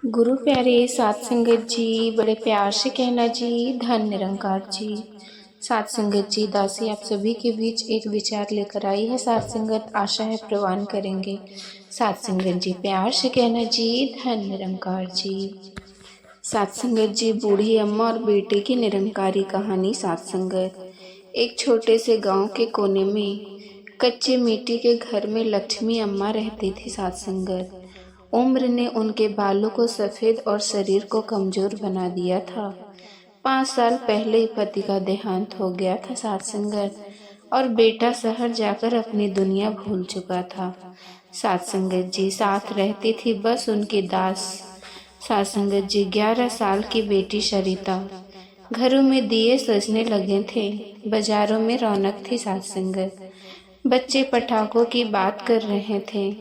गुरु प्यारे सात संगत जी, बड़े प्यार से कहना जी, धन निरंकार जी। सात संगत जी, दासी आप सभी के बीच एक विचार लेकर आई है। सात संगत आशा है प्रवान करेंगे। सात संगत जी, प्यार से कहना जी, धन निरंकार जी। सात संगत जी, बूढ़ी अम्मा और बेटे की निरंकारी कहानी। सात संगत, एक छोटे से गांव के कोने में कच्चे मिट्टी के घर में लक्ष्मी अम्मा रहती थी। सात संगत, उम्र ने उनके बालों को सफेद और शरीर को कमजोर बना दिया था। 5 साल पहले ही पति का देहांत हो गया था। सात संगत, और बेटा शहर जाकर अपनी दुनिया भूल चुका था। सात संगत जी, साथ रहती थी बस उनकी दास। सात संगत जी, 11 साल की बेटी सरिता। घरों में दिए सजने लगे थे, बाजारों में रौनक थी। सात संगत, बच्चे पटाखों की बात कर रहे थे।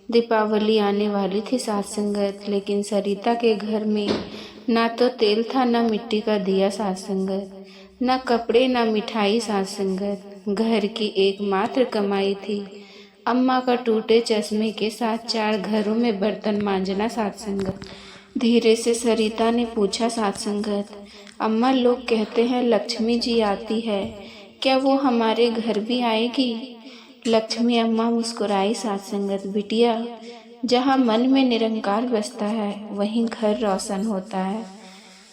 दीपावली आने वाली थी। सात संगत, लेकिन सरिता के घर में ना तो तेल था, ना मिट्टी का दिया। सात संगत, ना कपड़े, ना मिठाई। सात संगत, घर की एकमात्र कमाई थी अम्मा का टूटे चश्मे के साथ 4 घरों में बर्तन मांजना। सात संगत, धीरे से सरिता ने पूछा। सात संगत, अम्मा, लोग कहते हैं लक्ष्मी जी आती है, क्या वो हमारे घर भी आएगी? लक्ष्मी अम्मा मुस्कुराई। सात संगत, बिटिया, जहाँ मन में निरंकार बसता है वहीं घर रोशन होता है।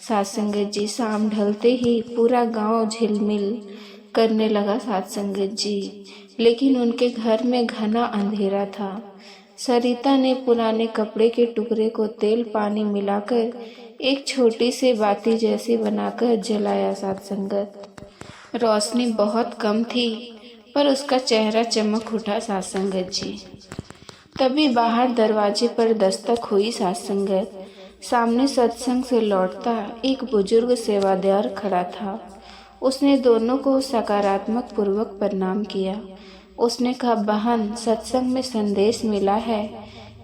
सात संगत जी, शाम ढलते ही पूरा गांव झिलमिल करने लगा। सात संगत जी, लेकिन उनके घर में घना अंधेरा था। सरिता ने पुराने कपड़े के टुकड़े को तेल पानी मिलाकर एक छोटी सी बाती जैसी बनाकर जलाया। सात संगत, रोशनी बहुत कम थी पर उसका चेहरा चमक उठा। सात संगत जी, तभी बाहर दरवाजे पर दस्तक हुई। सात संगत, सामने सत्संग से लौटता एक बुजुर्ग सेवादार खड़ा था। उसने दोनों को सकारात्मक पूर्वक प्रणाम किया। उसने कहा, बहन, सत्संग में संदेश मिला है।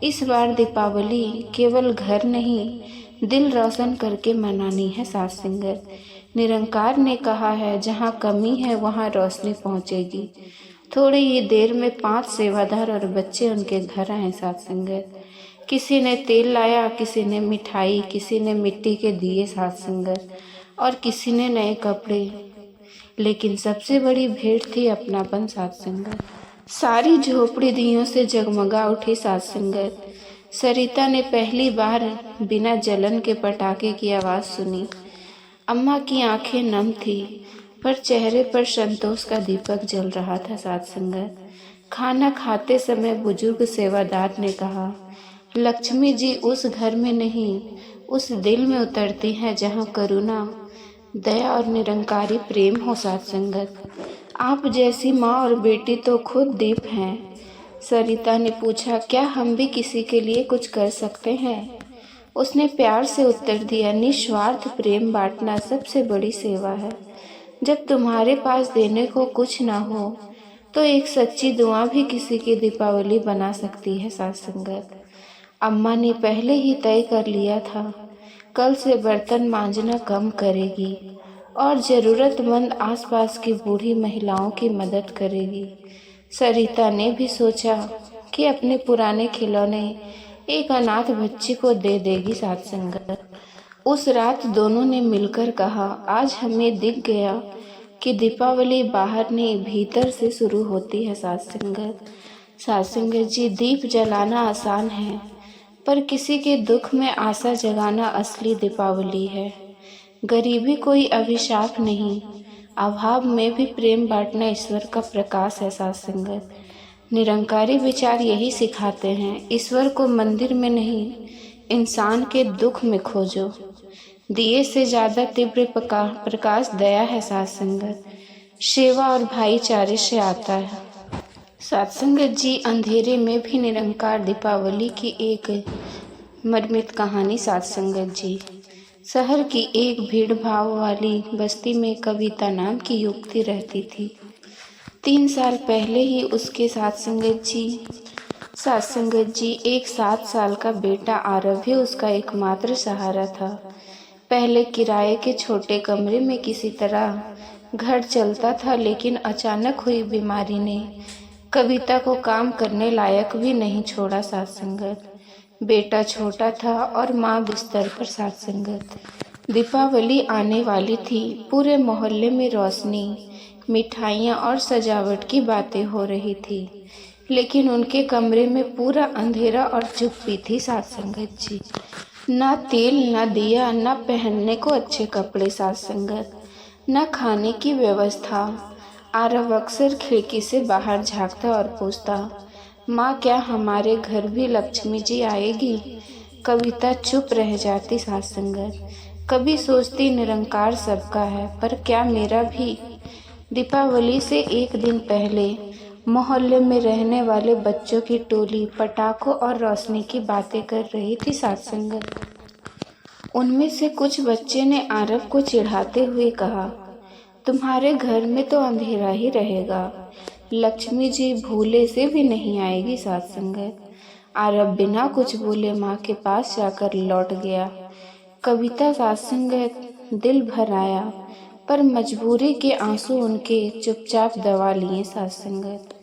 इस बार दीपावली केवल घर नहीं, दिल रोशन करके मनानी है। सात संगत, निरंकार ने कहा है, जहाँ कमी है वहाँ रोशनी पहुँचेगी। थोड़ी ही देर में 5 सेवादार और बच्चे उनके घर आए। सात संगत, किसी ने तेल लाया, किसी ने मिठाई, किसी ने मिट्टी के दिए। सात संगत, और किसी ने नए कपड़े, लेकिन सबसे बड़ी भेंट थी अपनापन। सात संगत, सारी झोपड़ी दियों से जगमगा उठी। सात संगत, सरिता ने पहली बार बिना जलन के पटाखे की आवाज़ सुनी। अम्मा की आंखें नम थी पर चेहरे पर संतोष का दीपक जल रहा था। सात संगत, खाना खाते समय बुजुर्ग सेवादार ने कहा, लक्ष्मी जी उस घर में नहीं, उस दिल में उतरती हैं जहाँ करुणा, दया और निरंकारी प्रेम हो। सात संगत, आप जैसी माँ और बेटी तो खुद दीप हैं। सरिता ने पूछा, क्या हम भी किसी के लिए कुछ कर सकते हैं? उसने प्यार से उत्तर दिया, निस्वार्थ प्रेम बांटना सबसे बड़ी सेवा है। जब तुम्हारे पास देने को कुछ ना हो तो एक सच्ची दुआ भी किसी की दीपावली बना सकती है। सात संगत, अम्मा ने पहले ही तय कर लिया था, कल से बर्तन मांजना कम करेगी और ज़रूरतमंद आसपास की बूढ़ी महिलाओं की मदद करेगी। सरिता ने भी सोचा कि अपने पुराने खिलौने एक अनाथ बच्ची को दे देगी। सात संगत, उस रात दोनों ने मिलकर कहा, आज हमें दिख गया कि दीपावली बाहर नहीं भीतर से शुरू होती है। सात संगत, सात संगत जी, दीप जलाना आसान है पर किसी के दुख में आशा जगाना असली दीपावली है। गरीबी कोई अभिशाप नहीं, अभाव में भी प्रेम बांटना ईश्वर का प्रकाश है। सात संगत, निरंकारी विचार यही सिखाते हैं, ईश्वर को मंदिर में नहीं, इंसान के दुख में खोजो। दिए से ज़्यादा तीव्र प्रकाश दया है। सात संगत, सेवा और भाईचारे से आता है। सात संगत जी, अंधेरे में भी निरंकार दीपावली की एक मर्मित कहानी। सात संगत जी, शहर की एक भीड़ भाव वाली बस्ती में कविता नाम की युवती रहती थी। 3 साल पहले ही उसके सात संगत जी एक 7 साल का बेटा आरव्य उसका एकमात्र सहारा था। पहले किराए के छोटे कमरे में किसी तरह घर चलता था, लेकिन अचानक हुई बीमारी ने कविता को काम करने लायक भी नहीं छोड़ा। सात संगत, बेटा छोटा था और माँ बिस्तर पर साथ संगत। दीपावली आने वाली थी। पूरे मोहल्ले में रोशनी, मिठाइयाँ और सजावट की बातें हो रही थी, लेकिन उनके कमरे में पूरा अंधेरा और चुप्पी थी साथ संगत जी। ना तेल, ना दिया, ना पहनने को अच्छे कपड़े साथ संगत, ना खाने की व्यवस्था। आरव अक्सर खिड़की से बाहर झांकता और पूछता, माँ क्या हमारे घर भी लक्ष्मी जी आएगी? कविता चुप रह जाती साथ संगत। कभी सोचती निरंकार सबका है, पर क्या मेरा भी? दीपावली से एक दिन पहले मोहल्ले में रहने वाले बच्चों की टोली पटाखों और रोशनी की बातें कर रही थी साथ संगत। उनमें से कुछ बच्चे ने आरव को चिढ़ाते हुए कहा, तुम्हारे घर में तो अंधेरा ही रहेगा, लक्ष्मी जी भूले से भी नहीं आएगी साथ संगत। आरव बिना कुछ बोले माँ के पास जाकर लौट गया। कविता साथ संगत दिल भर आया, पर मजबूरी के आंसू उनके चुपचाप दबा लिए साथ संगत।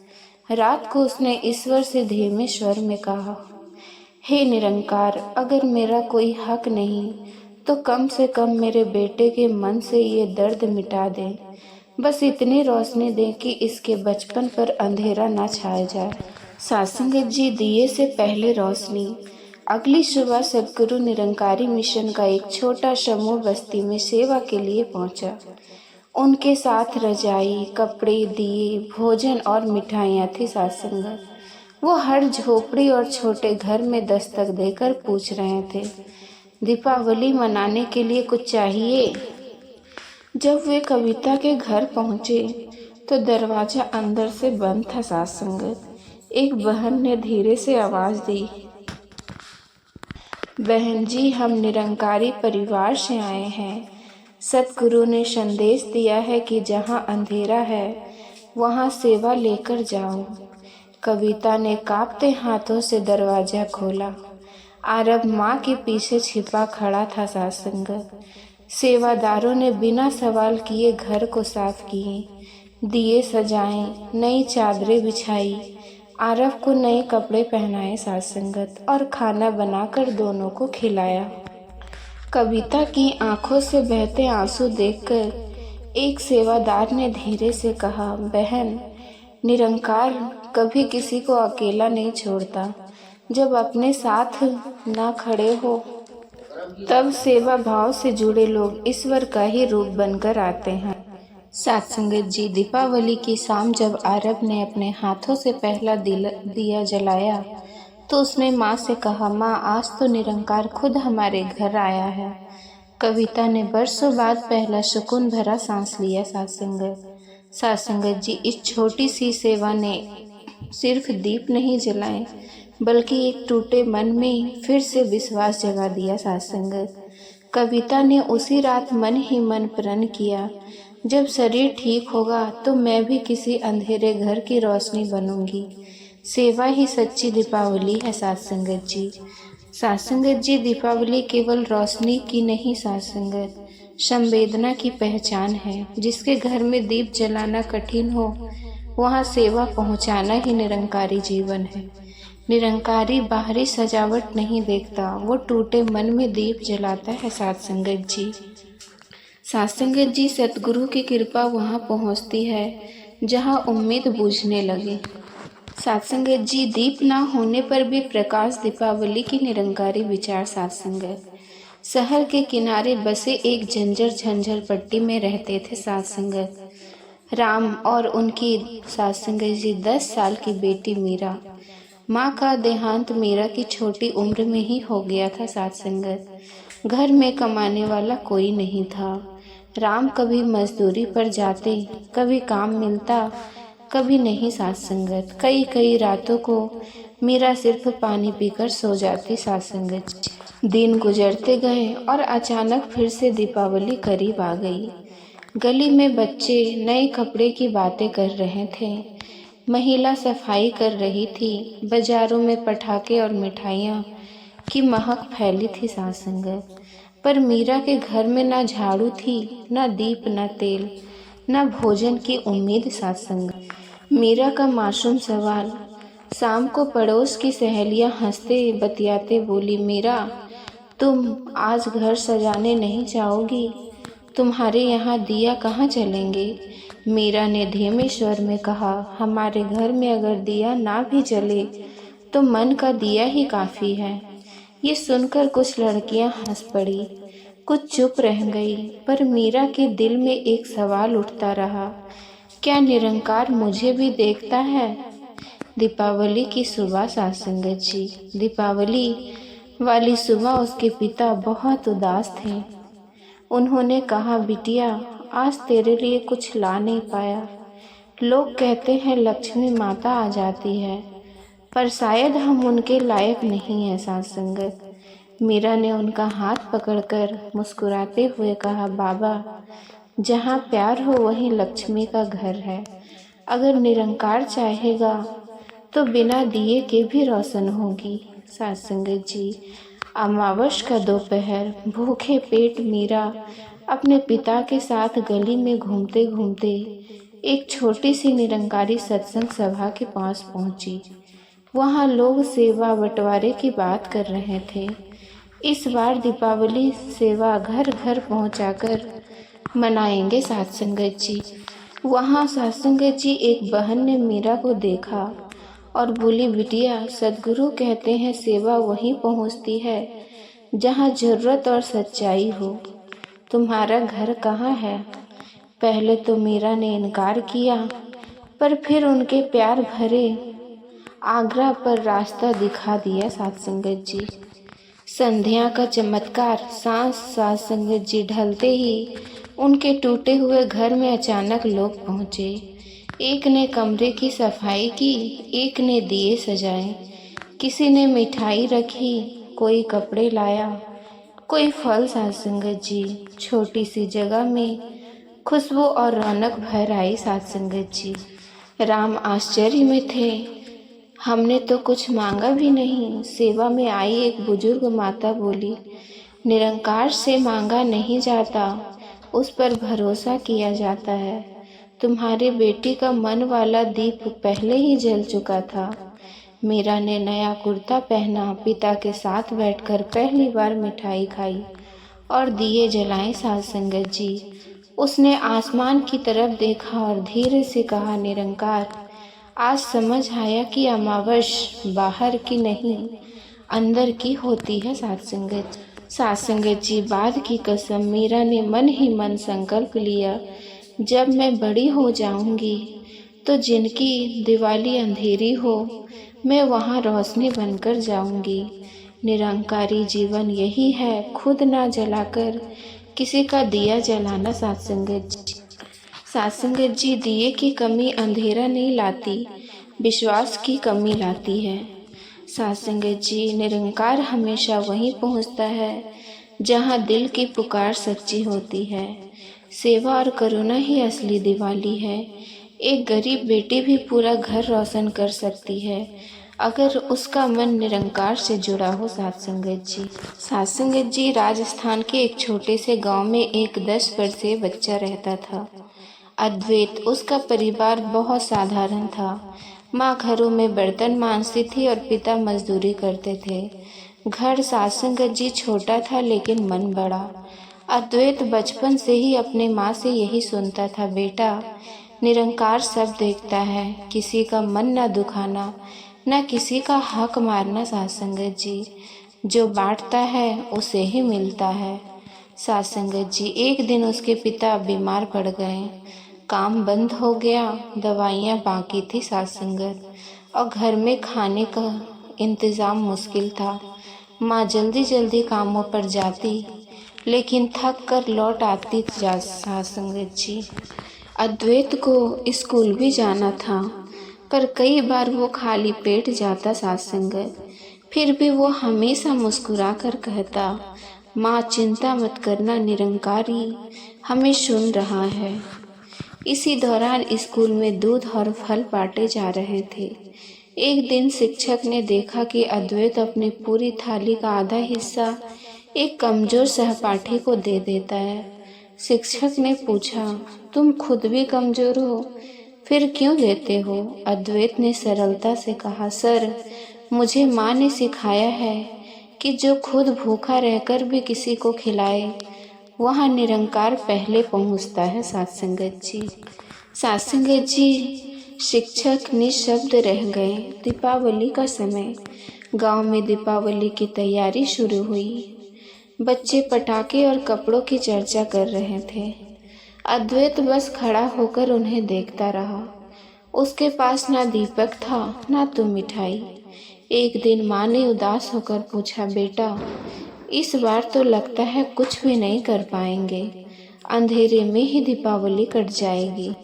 रात को उसने ईश्वर से धीमे स्वर में कहा, हे निरंकार, अगर मेरा कोई हक नहीं तो कम से कम मेरे बेटे के मन से ये दर्द मिटा दे। बस इतनी रोशनी दे कि इसके बचपन पर अंधेरा ना छाया जाए। सासंगत जी दिए से पहले रोशनी। अगली सुबह सदगुरु निरंकारी मिशन का एक छोटा समूह बस्ती में सेवा के लिए पहुंचा। उनके साथ रजाई, कपड़े, दिए, भोजन और मिठाइयाँ थी साथ संगत। वो हर झोपड़ी और छोटे घर में दस्तक देकर पूछ रहे थे, दीपावली मनाने के लिए कुछ चाहिए? जब वे कविता के घर पहुंचे तो दरवाजा अंदर से बंद था साथ संगत। एक बहन ने धीरे से आवाज दी, बहन जी, हम निरंकारी परिवार से आए हैं। सतगुरु ने संदेश दिया है कि जहाँ अंधेरा है वहाँ सेवा लेकर जाओ। कविता ने कांपते हाथों से दरवाजा खोला। आरव माँ के पीछे छिपा खड़ा था साथ संगत। सेवादारों ने बिना सवाल किए घर को साफ किए, दिए सजाए, नई चादरें बिछाई, आरव को नए कपड़े पहनाए साथ संगत और खाना बनाकर दोनों को खिलाया। कविता की आंखों से बहते आंसू देखकर एक सेवादार ने धीरे से कहा, बहन, निरंकार कभी किसी को अकेला नहीं छोड़ता। जब अपने साथ ना खड़े हो तब सेवा भाव से जुड़े लोग ईश्वर का ही रूप बनकर आते हैं। साथ संगत जी, दीपावली की शाम जब आरव ने अपने हाथों से पहला दिया जलाया तो उसने माँ से कहा, माँ, आज तो निरंकार खुद हमारे घर आया है। कविता ने बरसों बाद पहला सुकून भरा सांस लिया साथ संगत जी, इस छोटी सी सेवा ने सिर्फ दीप नहीं जलाए बल्कि एक टूटे मन में फिर से विश्वास जगा दिया साथ संगत। कविता ने उसी रात मन ही मन प्रण किया, जब शरीर ठीक होगा तो मैं भी किसी अंधेरे घर की रोशनी बनूंगी। सेवा ही सच्ची दीपावली है साथ संगत जी। साथ संगत जी, दीपावली केवल रोशनी की नहीं साथ संगत, संवेदना की पहचान है। जिसके घर में दीप जलाना कठिन हो वहाँ सेवा पहुँचाना ही निरंकारी जीवन है। निरंकारी बाहरी सजावट नहीं देखता, वो टूटे मन में दीप जलाता है साथ संगत जी। साथ संगत जी, सतगुरु की कृपा वहाँ पहुँचती है जहाँ उम्मीद बुझने लगे। साथ संगत जी, दीप ना होने पर भी प्रकाश दीपावली की निरंकारी विचार साथ संगत। शहर के किनारे बसे एक जंजर झंझर पट्टी में रहते थे साथ संगत राम और उनकी साथ संगत जी 10 साल की बेटी मीरा। माँ का देहांत मीरा की छोटी उम्र में ही हो गया था साथ संगत। घर में कमाने वाला कोई नहीं था। राम कभी मजदूरी पर जाते, कभी काम मिलता, कभी नहीं साथ संगत। कई रातों को मीरा सिर्फ पानी पीकर सो जाती साथ संगत। दिन गुजरते गए और अचानक फिर से दीपावली करीब आ गई। गली में बच्चे नए कपड़े की बातें कर रहे थे, महिला सफाई कर रही थी, बाजारों में पटाखे और मिठाइयाँ की महक फैली थी साथ संगत। पर मीरा के घर में ना झाड़ू थी, ना दीप, ना तेल, ना भोजन की उम्मीद साथ संगत। मीरा का मासूम सवाल, शाम को पड़ोस की सहेलियां हंसते बतियाते बोली, मीरा तुम आज घर सजाने नहीं जाओगी? तुम्हारे यहाँ दिया कहाँ जलेंगे? मीरा ने धीमे स्वर में कहा, हमारे घर में अगर दिया ना भी जले तो मन का दिया ही काफ़ी है। ये सुनकर कुछ लड़कियां हंस पड़ी, कुछ चुप रह गई, पर मीरा के दिल में एक सवाल उठता रहा, क्या निरंकार मुझे भी देखता है? दीपावली की सुबह सासंगत जी। दीपावली वाली सुबह उसके पिता बहुत उदास थे। उन्होंने कहा, बिटिया आज तेरे लिए कुछ ला नहीं पाया। लोग कहते हैं लक्ष्मी माता आ जाती है, पर शायद हम उनके लायक नहीं हैं सासंगत। मीरा ने उनका हाथ पकड़कर मुस्कुराते हुए कहा, बाबा जहाँ प्यार हो वहीं लक्ष्मी का घर है। अगर निरंकार चाहेगा तो बिना दिए के भी रोशन होगी। सासंगत जी। अमावस का दोपहर भूखे पेट मीरा अपने पिता के साथ गली में घूमते घूमते एक छोटी सी निरंकारी सत्संग सभा के पास पहुंची। वहां लोग सेवा बंटवारे की बात कर रहे थे। इस बार दीपावली सेवा घर घर पहुंचाकर मनाएंगे सासंगत जी। वहां सासंगत जी एक बहन ने मीरा को देखा और बोली, बिटिया सदगुरु कहते हैं सेवा वहीं पहुंचती है जहां जरूरत और सच्चाई हो। तुम्हारा घर कहाँ है? पहले तो मीरा ने इनकार किया, पर फिर उनके प्यार भरे आग्रह पर रास्ता दिखा दिया सासंगत जी। संध्या का चमत्कार। सांस सासंगत जी ढलते ही उनके टूटे हुए घर में अचानक लोग पहुँचे। एक ने कमरे की सफाई की, एक ने दिए सजाए, किसी ने मिठाई रखी, कोई कपड़े लाया, कोई फल। सासंगत जी। छोटी सी जगह में खुशबू और रौनक भर आई सासंगत जी। राम आश्चर्य में थे, हमने तो कुछ मांगा भी नहीं। सेवा में आई एक बुजुर्ग माता बोली, निरंकार से मांगा नहीं जाता, उस पर भरोसा किया जाता है। तुम्हारे बेटी का मन वाला दीप पहले ही जल चुका था। मीरा ने नया कुर्ता पहना, पिता के साथ बैठकर पहली बार मिठाई खाई और दिए जलाए सासंगत जी। उसने आसमान की तरफ देखा और धीरे से कहा, निरंकार आज समझ आया कि अमावस बाहर की नहीं अंदर की होती है। सासंगत जी। बाद की कसम। मीरा ने मन ही मन संकल्प लिया, जब मैं बड़ी हो जाऊंगी तो जिनकी दिवाली अंधेरी हो मैं वहां रोशनी बनकर जाऊंगी। निरंकारी जीवन यही है, खुद ना जलाकर किसी का दिया जलाना। सासंगत जी। दिए की कमी अंधेरा नहीं लाती, विश्वास की कमी लाती है। सासंगत जी। निरंकार हमेशा वहीं पहुंचता है जहां दिल की पुकार सच्ची होती है। सेवा और करुणा ही असली दिवाली है। एक गरीब बेटी भी पूरा घर रोशन कर सकती है अगर उसका मन निरंकार से जुड़ा हो। सासंगत जी। राजस्थान के एक छोटे से गांव में एक 10 वर्षीय बच्चा रहता था, अद्वैत। उसका परिवार बहुत साधारण था। माँ घरों में बर्तन मांजती थी और पिता मजदूरी करते थे। घर सासंगत जी छोटा था लेकिन मन बड़ा। अद्वैत बचपन से ही अपने माँ से यही सुनता था, बेटा निरंकार सब देखता है, किसी का मन न दुखाना, न किसी का हक मारना। सासंगत जी। जो बांटता है उसे ही मिलता है। सासंगत जी। एक दिन उसके पिता बीमार पड़ गए, काम बंद हो गया, दवाइयाँ बाकी थी सासंगत, और घर में खाने का इंतज़ाम मुश्किल था। माँ जल्दी जल्दी कामों पर जाती लेकिन थक कर लौट आती। सासंगत जी। अद्वैत को स्कूल भी जाना था, पर कई बार वो खाली पेट जाता सासंगत। फिर भी वो हमेशा मुस्कुरा कर कहता, माँ चिंता मत करना, निरंकारी हमें सुन रहा है। इसी दौरान स्कूल में दूध और फल बांटे जा रहे थे। एक दिन शिक्षक ने देखा कि अद्वैत अपनी पूरी थाली का आधा हिस्सा एक कमजोर सहपाठी को दे देता है। शिक्षक ने पूछा, तुम खुद भी कमजोर हो, फिर क्यों देते हो? अद्वैत ने सरलता से कहा, सर, मुझे माँ ने सिखाया है कि जो खुद भूखा रहकर भी किसी को खिलाए, वहाँ निरंकार पहले पहुँचता है। सत्संगत जी, सत्संगत जी, शिक्षक निशब्द रह गए। दीपावली का समय, गांव में दीपावली की तैयारी शुरू हुई। बच्चे पटाखे और कपड़ों की चर्चा कर रहे थे। अद्वैत बस खड़ा होकर उन्हें देखता रहा। उसके पास ना दीपक था, ना तो मिठाई। एक दिन माँ ने उदास होकर पूछा, बेटा, इस बार तो लगता है कुछ भी नहीं कर पाएंगे, अंधेरे में ही दीपावली कट जाएगी।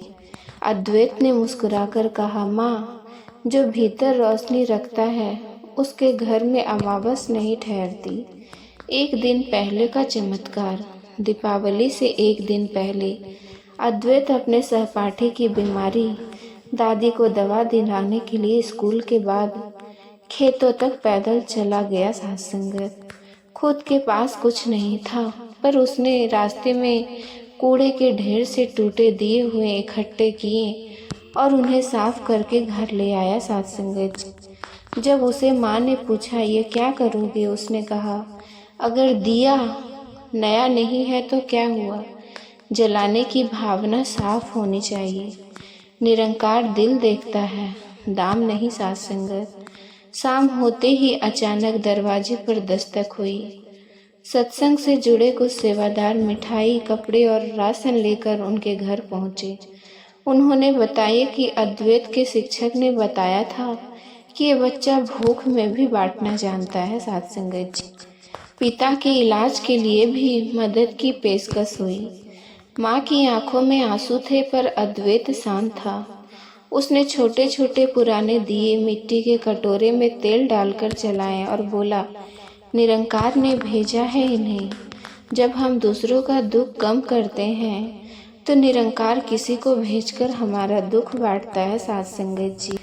अद्वैत ने मुस्कुराकर कहा, माँ, जो भीतर रोशनी रखता है उसके घर में अमावस नहीं ठहरती। एक दिन पहले का चमत्कार। दीपावली से एक दिन पहले अद्वैत अपने सहपाठी की बीमारी दादी को दवा दिलाने के लिए स्कूल के बाद खेतों तक पैदल चला गया। सत्संगत, खुद के पास कुछ नहीं था, पर उसने रास्ते में कूड़े के ढेर से टूटे दिए हुए इकट्ठे किए और उन्हें साफ करके घर ले आया। सत्संगत, जब उसे माँ ने पूछा, ये क्या करोगे? उसने कहा, अगर दिया नया नहीं है तो क्या हुआ, जलाने की भावना साफ होनी चाहिए। निरंकार दिल देखता है, दाम नहीं। सत्संगत, शाम होते ही अचानक दरवाजे पर दस्तक हुई। सत्संग से जुड़े कुछ सेवादार मिठाई, कपड़े और राशन लेकर उनके घर पहुंचे। उन्होंने बताया कि अद्वैत के शिक्षक ने बताया था कि ये बच्चा भूख में भी बांटना जानता है। सत्संगत जी, पिता के इलाज के लिए भी मदद की पेशकश हुई। माँ की आंखों में आंसू थे, पर अद्वैत शांत था। उसने छोटे छोटे पुराने दिए मिट्टी के कटोरे में तेल डालकर जलाए और बोला, निरंकार ने भेजा है इन्हें। जब हम दूसरों का दुख कम करते हैं तो निरंकार किसी को भेजकर हमारा दुख बांटता है। सत्संगत जी,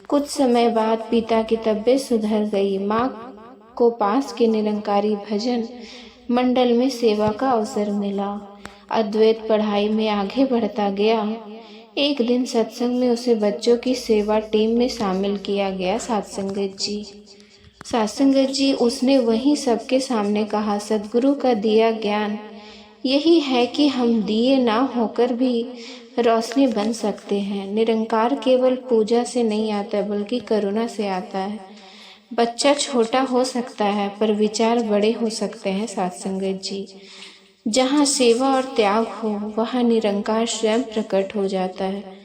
कुछ समय बाद पिता की तबीयत सुधर गई। माँ को पास के निरंकारी भजन मंडल में सेवा का अवसर मिला। अद्वैत पढ़ाई में आगे बढ़ता गया। एक दिन सत्संग में उसे बच्चों की सेवा टीम में शामिल किया गया। सत्संगत जी, उसने वहीं सबके सामने कहा, सद्गुरु का दिया ज्ञान यही है कि हम दिए ना होकर भी रोशनी बन सकते हैं। निरंकार केवल पूजा से नहीं आता, बल्कि करुणा से आता है। बच्चा छोटा हो सकता है, पर विचार बड़े हो सकते हैं। सत्संगत जी, जहाँ सेवा और त्याग हो, वहाँ निरंकार स्वयं प्रकट हो जाता है।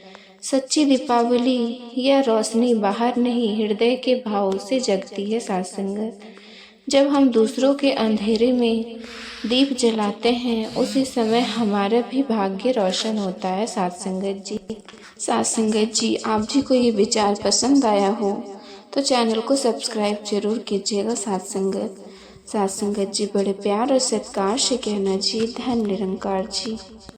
सच्ची दीपावली यह रोशनी बाहर नहीं, हृदय के भाव से जगती है। सत्संगत, जब हम दूसरों के अंधेरे में दीप जलाते हैं, उसी समय हमारा भी भाग्य रोशन होता है। सत्संगत जी, आप जी को ये विचार पसंद आया हो तो चैनल को सब्सक्राइब जरूर कीजिएगा। सत्संगत जी, बड़े प्यार और सत्कार से कहना जी, धन निरंकार जी।